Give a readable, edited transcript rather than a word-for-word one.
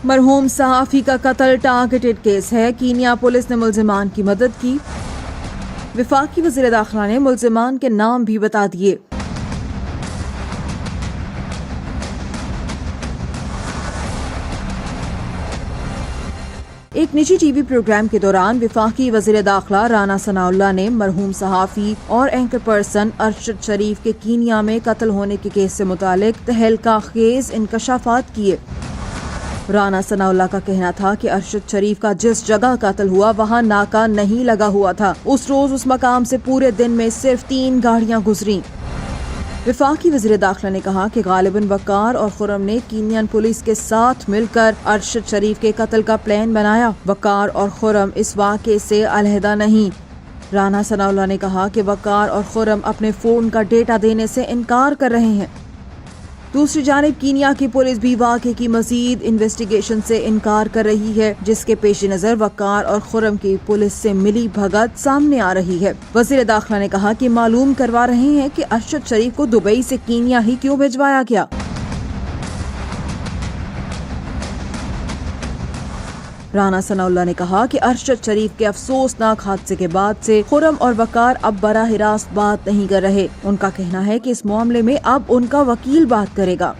मरहूम सहाफ़ी का कत्ल टारगेटेड केस है। कीनिया पुलिस ने मुल्जिमान की मदद की। वफाकी वज़ीर दाखिला ने मुल्जिमान के नाम भी बता दिए। एक निजी टीवी प्रोग्राम के दौरान वफाकी वज़ीर दाखिला राना सनाउल्लाह ने मरहूम सहाफ़ी और एंकर पर्सन अरशद शरीफ के कीनिया में कत्ल होने के केस से मुतालिक तहलका खेज इंकशाफात किए। राना सनाउल्लाह का कहना था कि अरशद शरीफ का जिस जगह कत्ल हुआ वहां नाका नहीं लगा हुआ था। उस रोज उस मकाम से पूरे दिन में सिर्फ 3 गाड़ियां गुजरी। वफाकी वज़ीर दाखिला ने कहा कि गालिबन वकार और खुरम ने कीनियन पुलिस के साथ मिलकर अरशद शरीफ के कत्ल का प्लान बनाया। वकार और खुरम इस वाक़े से अलहदा नहीं। राना सनाउल्लाह ने कहा कि वकार और खुरम अपने फोन का डेटा देने से इनकार कर रहे हैं। दूसरी जानिब कीनिया की पुलिस भी वाक़े की मजीद इन्वेस्टिगेशन से इनकार कर रही है, जिसके पेश नज़र वकार और खुरम की पुलिस से मिली भगत सामने आ रही है। वज़ीर दाखिला ने कहा कि मालूम करवा रहे हैं कि अरशद शरीफ को दुबई से कीनिया ही क्यों भिजवाया गया। राना सनाउल्लाह ने कहा कि अरशद शरीफ के अफसोसनाक हादसे के बाद से खुरम और वकार अब बराह रास्त बात नहीं कर रहे। उनका कहना है कि इस मामले में अब उनका वकील बात करेगा।